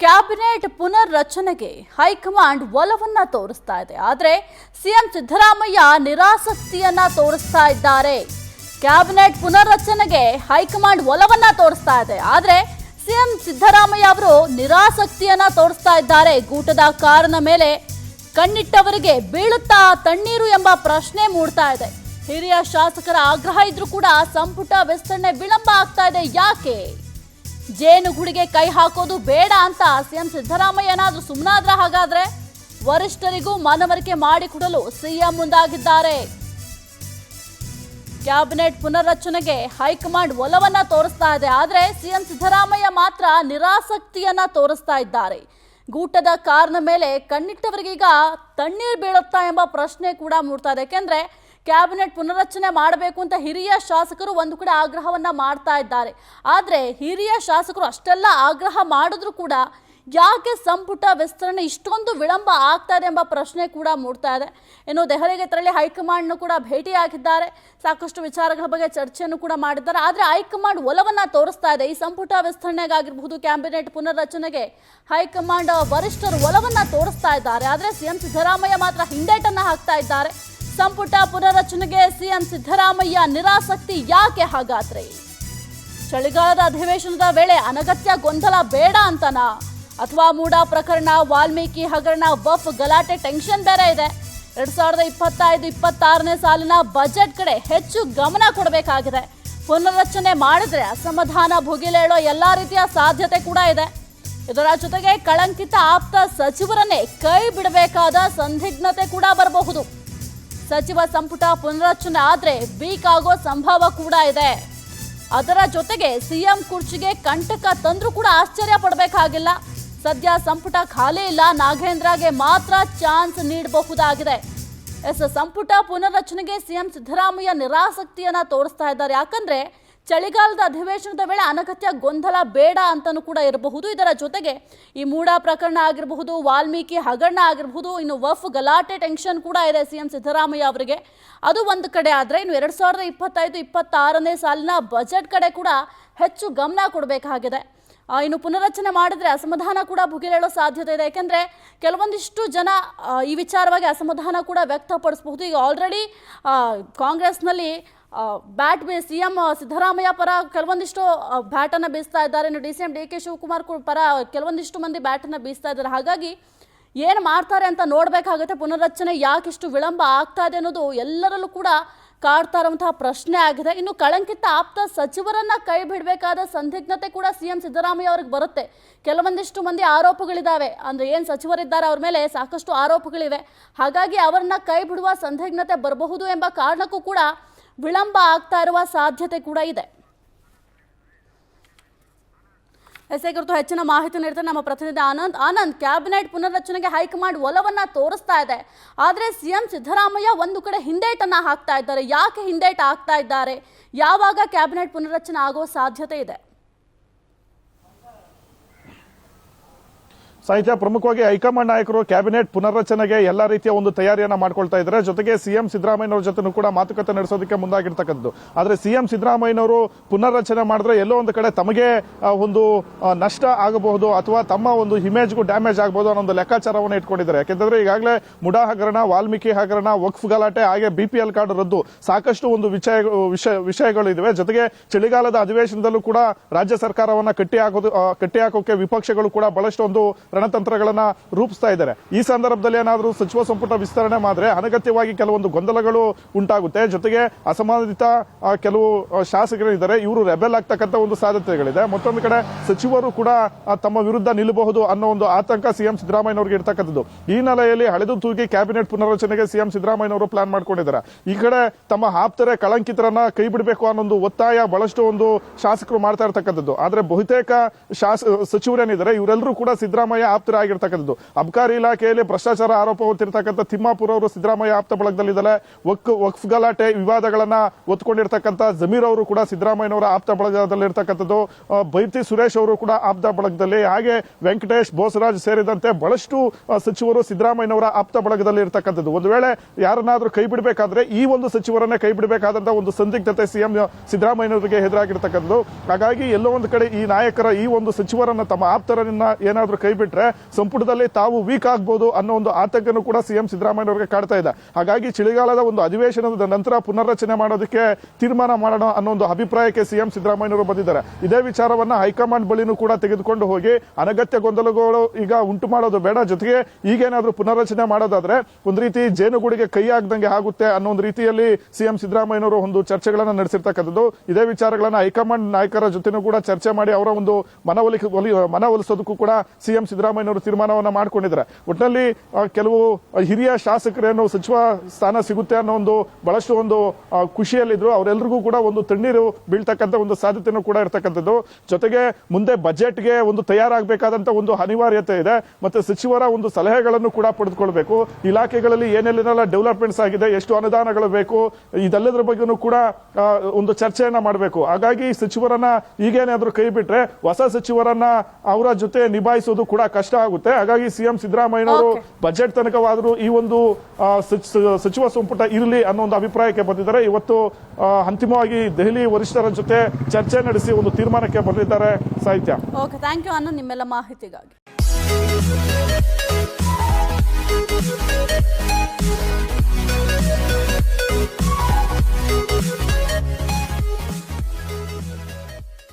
Cabinet ಪುನರ್ರಚನೆಗೆ high command ಒಲವನ್ನ ತೋರಿಸ್ತಾ ಇದೆ. ಆದರೆ ಸಿಎಂ ಸಿದ್ದರಾಮಯ್ಯ ನಿರಾಸಕ್ತಿಯನ್ನ ತೋರಿಸ್ತಾ ಇದ್ದಾರೆ. ಕ್ಯಾಬಿನೆಟ್ ಪುನರ್ರಚನೆಗೆ ಹೈಕಮಾಂಡ್ ಒಲವನ್ನ ತೋರಿಸ್ತಾ ಇದೆ. ಆದರೆ ಸಿಎಂ ಸಿದ್ದರಾಮಯ್ಯ ಅವರು ನಿರಾಸಕ್ತಿಯನ್ನ ತೋರಿಸ್ತಾ ಇದ್ದಾರೆ. ಗೂಟದ ಕಾರಣ ಮೇಲೆ ಕಣ್ಣಿಟ್ಟವರಿಗೆ ಬೀಳುತ್ತಾ ತಣ್ಣೀರು ಎಂಬ ಪ್ರಶ್ನೆ ಮೂಡ್ತಾ ಇದೆ. ಹಿರಿಯ ಶಾಸಕರ ಆಗ್ರಹ ಇದ್ರೂ ಕೂಡ ಸಂಪುಟ ವಿಸ್ತರಣೆ ವಿಳಂಬ ಆಗ್ತಾ ಇದೆ. ಯಾಕೆ? ಜೇನುಗೂಡಿಗೆ ಕೈ ಹಾಕೋದು ಬೇಡ ಅಂತ ಸಿಎಂ ಸಿದ್ದರಾಮಯ್ಯ ಏನಾದ್ರೂ ಸುಮ್ಮನಾದ್ರ? ಹಾಗಾದ್ರೆ ವರಿಷ್ಠರಿಗೂ ಮನವರಿಕೆ ಮಾಡಿಕೊಡಲು ಸಿಎಂ ಮುಂದಾಗಿದ್ದಾರೆ. ಕ್ಯಾಬಿನೆಟ್ ಪುನರ್ರಚನೆಗೆ ಹೈಕಮಾಂಡ್ ಒಲವನ್ನ ತೋರಿಸ್ತಾ ಇದೆ. ಆದ್ರೆ ಸಿಎಂ ಸಿದ್ದರಾಮಯ್ಯ ಮಾತ್ರ ನಿರಾಸಕ್ತಿಯನ್ನ ತೋರಿಸ್ತಾ ಇದ್ದಾರೆ. ಗೂಟದ ಕಾರಣ ಮೇಲೆ ಕಣ್ಣಿಟ್ಟವರಿಗೀಗ ತಣ್ಣೀರು ಬೀಳುತ್ತಾ ಎಂಬ ಪ್ರಶ್ನೆ ಕೂಡ ಮೂಡ್ತಾ ಇದೆ. ಯಾಕೆಂದ್ರೆ ಕ್ಯಾಬಿನೆಟ್ ಪುನರ್ರಚನೆ ಮಾಡಬೇಕು ಅಂತ ಹಿರಿಯ ಶಾಸಕರು ಒಂದು ಕಡೆ ಆಗ್ರಹವನ್ನ ಮಾಡ್ತಾ ಇದ್ದಾರೆ. ಆದರೆ ಹಿರಿಯ ಶಾಸಕರು ಅಷ್ಟೆಲ್ಲ ಆಗ್ರಹ ಮಾಡಿದ್ರು ಕೂಡ ಯಾಕೆ ಸಂಪುಟ ವಿಸ್ತರಣೆ ಇಷ್ಟೊಂದು ವಿಳಂಬ ಆಗ್ತಾ ಇದೆ ಎಂಬ ಪ್ರಶ್ನೆ ಕೂಡ ಮೂಡ್ತಾ ಇದೆ. ಇನ್ನು ದೆಹಲಿಗೆ ತೆರಳಿ ಹೈಕಮಾಂಡ್ನು ಕೂಡ ಭೇಟಿಯಾಗಿದ್ದಾರೆ. ಸಾಕಷ್ಟು ವಿಚಾರಗಳ ಬಗ್ಗೆ ಚರ್ಚೆಯನ್ನು ಕೂಡ ಮಾಡಿದ್ದಾರೆ. ಆದರೆ ಹೈಕಮಾಂಡ್ ಒಲವನ್ನ ತೋರಿಸ್ತಾ ಇದೆ. ಈ ಸಂಪುಟ ವಿಸ್ತರಣೆಗಾಗಿರಬಹುದು, ಕ್ಯಾಬಿನೆಟ್ ಪುನರ್ರಚನೆಗೆ ಹೈಕಮಾಂಡ್ ವರಿಷ್ಠರು ಒಲವನ್ನ ತೋರಿಸ್ತಾ ಇದ್ದಾರೆ. ಆದರೆ ಸಿಎಂ ಸಿದ್ದರಾಮಯ್ಯ ಮಾತ್ರ ಹಿಂದೇಟನ್ನ ಹಾಕ್ತಾ ಇದ್ದಾರೆ. ಸಂಪುಟ ಪುನರ್ರಚನೆಗೆ ಸಿಎಂ ಸಿದ್ದರಾಮಯ್ಯ ನಿರಾಸಕ್ತಿ ಯಾಕೆ? ಹಾಗಾದ್ರೆ ಚಳಿಗಾಲದ ಅಧಿವೇಶನದ ವೇಳೆ ಅನಗತ್ಯ ಗೊಂದಲ ಬೇಡ ಅಂತನಾ? ಅಥವಾ ಮೂಡಾ ಪ್ರಕರಣ, ವಾಲ್ಮೀಕಿ ಹಗರಣ, ವಫ್ ಗಲಾಟೆ ಟೆನ್ಷನ್ ಬೇರೆ ಇದೆ. 2025-26ನೇ ಸಾಲಿನ ಬಜೆಟ್ ಕಡೆ ಹೆಚ್ಚು ಗಮನ ಕೊಡಬೇಕಾಗಿದೆ. ಪುನರ್ರಚನೆ ಮಾಡಿದ್ರೆ ಅಸಮಾಧಾನ ಭುಗಿಲೇಳೋ ಎಲ್ಲಾ ರೀತಿಯ ಸಾಧ್ಯತೆ ಕೂಡ ಇದೆ. ಇದರ ಜೊತೆಗೆ ಕಳಂಕಿತ ಆಪ್ತ ಸಚಿವರನ್ನೇ ಕೈ ಬಿಡಬೇಕಾದ ಸಂದಿಗ್ಧತೆ ಕೂಡ ಬರಬಹುದು. ಸಚಿವ ಸಂಪುಟ ಪುನರ್ರಚನೆ ಆದ್ರೆ ವೀಕ್ ಆಗೋ ಸಂಭವ ಕೂಡ ಇದೆ. ಅದರ ಜೊತೆಗೆ ಸಿಎಂ ಕುರ್ಚಿಗೆ ಕಂಟಕ ತಂದ್ರೂ ಕೂಡ ಆಶ್ಚರ್ಯ ಪಡಬೇಕಾಗಿಲ್ಲ. ಸದ್ಯ ಸಂಪುಟ ಖಾಲಿ ಇಲ್ಲ, ನಾಗೇಂದ್ರಗೆ ಮಾತ್ರ ಚಾನ್ಸ್ ನೀಡಬಹುದಾಗಿದೆ. ಸಂಪುಟ ಪುನರ್ರಚನೆಗೆ ಸಿಎಂ ಸಿದ್ದರಾಮಯ್ಯ ನಿರಾಸಕ್ತಿಯನ್ನ ತೋರಿಸ್ತಾ ಇದ್ದಾರೆ. ಯಾಕಂದ್ರೆ ಚಳಿಗಾಲದ ಅಧಿವೇಶನದ ವೇಳೆ ಅನಗತ್ಯ ಗೊಂದಲ ಬೇಡ ಅಂತಲೂ ಕೂಡ ಇರಬಹುದು. ಇದರ ಜೊತೆಗೆ ಈ ಮೂಡಾ ಪ್ರಕರಣ ಆಗಿರಬಹುದು, ವಾಲ್ಮೀಕಿ ಹಗರಣ ಆಗಿರಬಹುದು, ಇನ್ನು ವಫ್ ಗಲಾಟೆ ಟೆನ್ಷನ್ ಕೂಡ ಇದೆ ಸಿಎಂ ಸಿದ್ದರಾಮಯ್ಯ ಅವರಿಗೆ. ಅದು ಒಂದು ಕಡೆ ಆದರೆ ಇನ್ನು 2025-26ನೇ ಸಾಲಿನ ಬಜೆಟ್ ಕಡೆ ಕೂಡ ಹೆಚ್ಚು ಗಮನ ಕೊಡಬೇಕಾಗಿದೆ. ಇನ್ನು ಪುನರ್ರಚನೆ ಮಾಡಿದ್ರೆ ಅಸಮಾಧಾನ ಕೂಡ ಭುಗಿಲೇಳೋ ಸಾಧ್ಯತೆ ಇದೆ. ಯಾಕೆಂದರೆ ಕೆಲವೊಂದಿಷ್ಟು ಜನ ಈ ವಿಚಾರವಾಗಿ ಅಸಮಾಧಾನ ಕೂಡ ವ್ಯಕ್ತಪಡಿಸಬಹುದು. ಈಗ ಆಲ್ರೆಡಿ ಕಾಂಗ್ರೆಸ್ನಲ್ಲಿ ಸಿಎಂ ಸಿದ್ದರಾಮಯ್ಯ ಪರ ಕೆಲವೊಂದಿಷ್ಟು ಬ್ಯಾಟನ್ನು ಬೀಸ್ತಾ ಇದ್ದಾರೆ. ಇನ್ನು ಡಿ.ಕೆ ಶಿವಕುಮಾರ್ ಪರ ಕೆಲವೊಂದಿಷ್ಟು ಮಂದಿ ಬ್ಯಾಟನ್ನು ಬೀಸ್ತಾ ಇದ್ದಾರೆ. ಹಾಗಾಗಿ ಏನು ಮಾಡ್ತಾರೆ ಅಂತ ನೋಡಬೇಕಾಗುತ್ತೆ. ಪುನರ್ರಚನೆ ಯಾಕಿಷ್ಟು ವಿಳಂಬ ಆಗ್ತಾ ಇದೆ ಅನ್ನೋದು ಎಲ್ಲರಲ್ಲೂ ಕೂಡ ಕಾಡ್ತಾ ಇರುವಂತಹ ಪ್ರಶ್ನೆ ಆಗಿದೆ. ಇನ್ನು ಕಳಂಕಿತ ಆಪ್ತ ಸಚಿವರನ್ನ ಕೈ ಬಿಡಬೇಕಾದ ಸಂದಿಗ್ಧತೆ ಕೂಡ ಸಿಎಂ ಸಿದ್ದರಾಮಯ್ಯ ಅವ್ರಿಗೆ ಬರುತ್ತೆ. ಕೆಲವೊಂದಿಷ್ಟು ಮಂದಿ ಆರೋಪಗಳಿದ್ದಾವೆ. ಅಂದರೆ ಏನು ಸಚಿವರಿದ್ದಾರೆ ಅವ್ರ ಮೇಲೆ ಸಾಕಷ್ಟು ಆರೋಪಗಳಿವೆ. ಹಾಗಾಗಿ ಅವರನ್ನ ಕೈ ಬಿಡುವ ಸಂದಿಗ್ಧತೆ ಬರಬಹುದು ಎಂಬ ಕಾರಣಕ್ಕೂ ಕೂಡ ವಿಳಂಬ ಆಗ್ತಾ ಇರುವ ಸಾಧ್ಯತೆ ಕೂಡ ಇದೆ. ಕುರಿತು ಹೆಚ್ಚಿನ ಮಾಹಿತಿ ನೀಡ್ತಾರೆ ನಮ್ಮ ಪ್ರತಿನಿಧಿ ಆನಂದ್. ಕ್ಯಾಬಿನೆಟ್ ಪುನರ್ರಚನೆಗೆ ಹೈಕಮಾಂಡ್ ಒಲವನ್ನ ತೋರಿಸ್ತಾ ಇದೆ. ಆದರೆ ಸಿಎಂ ಸಿದ್ದರಾಮಯ್ಯ ಒಂದು ಕಡೆ ಹಿಂದೇಟನ್ನ ಹಾಕ್ತಾ ಇದ್ದಾರೆ. ಯಾಕೆ ಹಿಂದೇಟ ಆಗ್ತಾ ಇದ್ದಾರೆ? ಯಾವಾಗ ಕ್ಯಾಬಿನೆಟ್ ಪುನರ್ರಚನೆ ಆಗೋ ಸಾಧ್ಯತೆ ಇದೆ? ಸಾಹಿತ್ಯ, ಪ್ರಮುಖವಾಗಿ ಹೈಕಮಾಂಡ್ ನಾಯಕರು ಕ್ಯಾಬಿನೆಟ್ ಪುನರ್ರಚನೆಗೆ ಎಲ್ಲಾ ರೀತಿಯ ಒಂದು ತಯಾರಿಯನ್ನ ಮಾಡ್ಕೊಳ್ತಾ ಇದ್ದಾರೆ. ಜೊತೆಗೆ ಸಿಎಂ ಸಿದ್ದರಾಮಯ್ಯನವರ ಜೊತೆ ಕೂಡ ಮಾತುಕತೆ ನಡೆಸೋದಕ್ಕೆ ಮುಂದಾಗಿರ್ತಕ್ಕಂಥದ್ದು. ಆದ್ರೆ ಸಿಎಂ ಸಿದ್ದರಾಮಯ್ಯನವರು ಪುನರ್ರಚನೆ ಮಾಡಿದ್ರೆ ಎಲ್ಲೋ ಒಂದು ಕಡೆ ತಮಗೆ ಒಂದು ನಷ್ಟ ಆಗಬಹುದು ಅಥವಾ ತಮ್ಮ ಒಂದು ಇಮೇಜ್ಗೂ ಡ್ಯಾಮೇಜ್ ಆಗಬಹುದು ಅನ್ನೋ ಒಂದು ಲೆಕ್ಕಾಚಾರವನ್ನು ಇಟ್ಕೊಂಡಿದ್ದಾರೆ. ಯಾಕೆಂದ್ರೆ ಈಗಾಗಲೇ ಮುಡಾ ಹಗರಣ, ವಾಲ್ಮೀಕಿ ಹಗರಣ, ವಕ್ಫ್ ಗಲಾಟೆ, ಹಾಗೆ BPL ಕಾರ್ಡ್ ರದ್ದು, ಸಾಕಷ್ಟು ಒಂದು ವಿಷಯಗಳು ಇದಾವೆ. ಜೊತೆಗೆ ಚಳಿಗಾಲದ ಅಧಿವೇಶನದಲ್ಲೂ ಕೂಡ ರಾಜ್ಯ ಸರ್ಕಾರವನ್ನ ಕಟ್ಟಿಹಾಕೋಕೆ ವಿಪಕ್ಷಗಳು ಕೂಡ ಬಹಳಷ್ಟು ಒಂದು ರಣತಂತ್ರಗಳನ್ನ ರೂಪಿಸ್ತಾ ಇದ್ದಾರೆ. ಈ ಸಂದರ್ಭದಲ್ಲಿ ಏನಾದರೂ ಸಚಿವ ಸಂಪುಟ ವಿಸ್ತರಣೆ ಮಾಡಿದ್ರೆ ಅನಗತ್ಯವಾಗಿ ಕೆಲವೊಂದು ಗೊಂದಲಗಳು ಉಂಟಾಗುತ್ತೆ. ಜೊತೆಗೆ ಅಸಮಾಧಾನಿತ ಕೆಲವು ಶಾಸಕರಿದ್ದಾರೆ, ಇವರು ರೆಬೆಲ್ ಆಗ್ತಕ್ಕಂಥ ಒಂದು ಸಾಧ್ಯತೆಗಳಿದೆ. ಮತ್ತೊಂದು ಕಡೆ ಸಚಿವರು ಕೂಡ ತಮ್ಮ ವಿರುದ್ಧ ನಿಲ್ಲಬಹುದು ಅನ್ನೋ ಒಂದು ಆತಂಕ ಸಿಎಂ ಸಿದ್ದರಾಮಯ್ಯನವರಿಗೆ ಇರ್ತಕ್ಕಂಥದ್ದು. ಈ ನೆಲೆಯಲ್ಲಿ ಹಳೆದು ತೂಗಿ ಕ್ಯಾಬಿನೆಟ್ ಪುನರ್ರಚನೆಗೆ ಸಿಎಂ ಸಿದ್ದರಾಮಯ್ಯನವರು ಪ್ಲಾನ್ ಮಾಡ್ಕೊಂಡಿದ್ದಾರೆ. ಈ ಕಡೆ ತಮ್ಮ ಆಪ್ತರೆ ಕಳಂಕಿತರನ್ನ ಕೈ ಬಿಡಬೇಕು ಅನ್ನೋ ಒತ್ತಾಯ ಬಹಳಷ್ಟು ಒಂದು ಶಾಸಕರು ಮಾಡ್ತಾ ಇರ್ತಕ್ಕಂಥದ್ದು. ಆದ್ರೆ ಬಹುತೇಕ ಸಚಿವರೇನಿದ್ದಾರೆ ಇವರೆಲ್ಲರೂ ಕೂಡ ಸಿದ್ದರಾಮಯ್ಯ ಸಿದ್ದರಾಮಯ್ಯ ಆಪ್ತರಾಗಿರ್ತಕ್ಕಂಥದ್ದು. ಅಬಕಾರಿ ಇಲಾಖೆಯಲ್ಲಿ ಭ್ರಷ್ಟಾಚಾರ ಆರೋಪ ಹೊತ್ತಿರ್ತಕ್ಕಂಥ ತಿಮ್ಮಾಪುರ್ ಅವರು ಸಿದ್ದರಾಮಯ್ಯ ಆಪ್ತ ಬಳಗದಲ್ಲಿದ್ದಾರೆ. ವಕ್ಫ್ ಗಲಾಟೆ ವಿವಾದಗಳನ್ನ ಒತ್ಕೊಂಡಿರ್ತಕ್ಕಂಥ ಜಮೀರ್ ಅವರು ಕೂಡ ಸಿದ್ದರಾಮಯ್ಯನವರ ಆಪ್ತ ಬಳಗದಲ್ಲಿರ್ತಕ್ಕಂಥದ್ದು. ಬೈತಿ ಸುರೇಶ್ ಅವರು ಕೂಡ ಆಪ್ತ ಬಳಗದಲ್ಲಿ, ಹಾಗೆ ವೆಂಕಟೇಶ್, ಬೋಸರಾಜ್ ಸೇರಿದಂತೆ ಬಹಳಷ್ಟು ಸಚಿವರು ಸಿದ್ದರಾಮಯ್ಯನವರ ಆಪ್ತ ಬಳಗದಲ್ಲಿ ಇರ್ತಕ್ಕಂಥದ್ದು. ಒಂದು ವೇಳೆ ಯಾರನ್ನಾದ್ರೂ ಕೈ ಬಿಡಬೇಕಾದ್ರೆ ಈ ಒಂದು ಸಚಿವರನ್ನೇ ಕೈ ಬಿಡಬೇಕಾದಂತಹ ಒಂದು ಸಂದಿಗ್ಧತೆ ಸಿಎಂ ಸಿದ್ದರಾಮಯ್ಯನವರಿಗೆ ಎದುರಾಗಿರ್ತಕ್ಕಂಥದ್ದು. ಹಾಗಾಗಿ ಎಲ್ಲೋ ಒಂದು ಕಡೆ ಈ ನಾಯಕರ ಈ ಒಂದು ಸಚಿವರನ್ನ ತಮ್ಮ ಆಪ್ತರನ್ನ ಏನಾದ್ರೂ ಕೈ ಬಿಟ್ರೆ ಸಂಪುಟದಲ್ಲಿ ತಾವು ವೀಕ್ ಆಗ್ಬೋದು ಅನ್ನೋ ಒಂದು ಆತಂಕನೂ ಕೂಡ ಸಿಎಂ ಸಿದ್ದರಾಮಯ್ಯನವರಿಗೆ ಕಾಡ್ತಾ ಇದೆ. ಹಾಗಾಗಿ ಚಳಿಗಾಲದ ಒಂದು ಅಧಿವೇಶನದ ನಂತರ ಪುನರ್ರಚನೆ ಮಾಡೋದಕ್ಕೆ ತೀರ್ಮಾನ ಮಾಡೋಣ ಅನ್ನೋ ಒಂದು ಅಭಿಪ್ರಾಯಕ್ಕೆ ಸಿಎಂ ಸಿದ್ದರಾಮಯ್ಯನವರು ಬಂದಿದ್ದಾರೆ. ಇದೇ ವಿಚಾರವನ್ನ ಹೈಕಮಾಂಡ್ ಬಳಿನೂ ಕೂಡ ತೆಗೆದುಕೊಂಡು ಹೋಗಿ ಅನಗತ್ಯ ಗೊಂದಲಗಳು ಈಗ ಉಂಟು ಮಾಡೋದು ಬೇಡ, ಜೊತೆಗೆ ಈಗೇನಾದ್ರೂ ಪುನರ್ರಚನೆ ಮಾಡೋದಾದ್ರೆ ಒಂದು ರೀತಿ ಜೇನುಗೂಡಿಗೆ ಕೈ ಹಾಕ್ದಂಗೆ ಆಗುತ್ತೆ ಅನ್ನೋ ಒಂದು ರೀತಿಯಲ್ಲಿ ಸಿಎಂ ಸಿದ್ದರಾಮಯ್ಯನವರು ಒಂದು ಚರ್ಚೆಗಳನ್ನ ನಡೆಸಿರ್ತಕ್ಕಂಥದ್ದು. ಇದೇ ವಿಚಾರಗಳನ್ನ ಹೈಕಮಾಂಡ್ ನಾಯಕರ ಜೊತೆನೂ ಕೂಡ ಚರ್ಚೆ ಮಾಡಿ ಅವರ ಒಂದು ಮನವೊಲಿಸೋದಕ್ಕೂ ಕೂಡ ಸಿಎಂ ಸಿದ್ದರಾಮಯ್ಯನವರು ತೀರ್ಮಾನವನ್ನ ಮಾಡ್ಕೊಂಡಿದ್ದಾರೆ. ಒಟ್ಟಿನಲ್ಲಿ ಕೆಲವು ಹಿರಿಯ ಶಾಸಕರೇನು ಸಚಿವ ಸ್ಥಾನ ಸಿಗುತ್ತೆ ಅನ್ನೋ ಒಂದು ಬಹಳಷ್ಟು ಒಂದು ಖುಷಿಯಲ್ಲಿದ್ರು. ಅವರೆಲ್ಲರಿಗೂ ಕೂಡ ಒಂದು ತಣ್ಣೀರು ಬೀಳ್ತಕ್ಕಂಥ ಒಂದು ಸಾಧ್ಯತೆನೂ ಕೂಡ ಇರತಕ್ಕಂಥದ್ದು. ಜೊತೆಗೆ ಮುಂದೆ ಬಜೆಟ್ಗೆ ಒಂದು ತಯಾರಾಗಬೇಕಾದಂತ ಒಂದು ಅನಿವಾರ್ಯತೆ ಇದೆ. ಮತ್ತೆ ಸಚಿವರ ಒಂದು ಸಲಹೆಗಳನ್ನು ಕೂಡ ಪಡೆದುಕೊಳ್ಬೇಕು. ಇಲಾಖೆಗಳಲ್ಲಿ ಏನೆಲ್ಲ ಡೆವಲಪ್ಮೆಂಟ್ಸ್ ಆಗಿದೆ, ಎಷ್ಟು ಅನುದಾನಗಳು ಬೇಕು, ಇದೆಲ್ಲದರ ಬಗ್ಗೆನೂ ಕೂಡ ಒಂದು ಚರ್ಚೆಯನ್ನ ಮಾಡಬೇಕು. ಹಾಗಾಗಿ ಸಚಿವರನ್ನ ಈಗೇನಾದ್ರೂ ಕೈ ಬಿಟ್ರೆ ಹೊಸ ಸಚಿವರನ್ನ ಅವರ ಜೊತೆ ನಿಭಾಯಿಸೋದು ಕೂಡ ಕಷ್ಟ ಆಗುತ್ತೆ. ಹಾಗಾಗಿ ಸಿಎಂ ಸಿದ್ದರಾಮಯ್ಯನವರು ಬಜೆಟ್ ತನಕವಾದರೂ ಈ ಒಂದು ಸಚಿವ ಸಂಪುಟ ಇರಲಿ ಅನ್ನೋ ಒಂದು ಅಭಿಪ್ರಾಯಕ್ಕೆ ಬಂದಿದ್ದಾರೆ. ಇವತ್ತು ಅಂತಿಮವಾಗಿ ದೆಹಲಿ ವರಿಷ್ಠರ ಜೊತೆ ಚರ್ಚೆ ನಡೆಸಿ ಒಂದು ತೀರ್ಮಾನಕ್ಕೆ ಬಂದಿದ್ದಾರೆ. ಸಾಹಿತ್ಯ. ಓಕೆ, ಥ್ಯಾಂಕ್ ಯು ಅನ್ನು ನಿಮ್ಮೆಲ್ಲ ಮಾಹಿತಿಗಾಗಿ.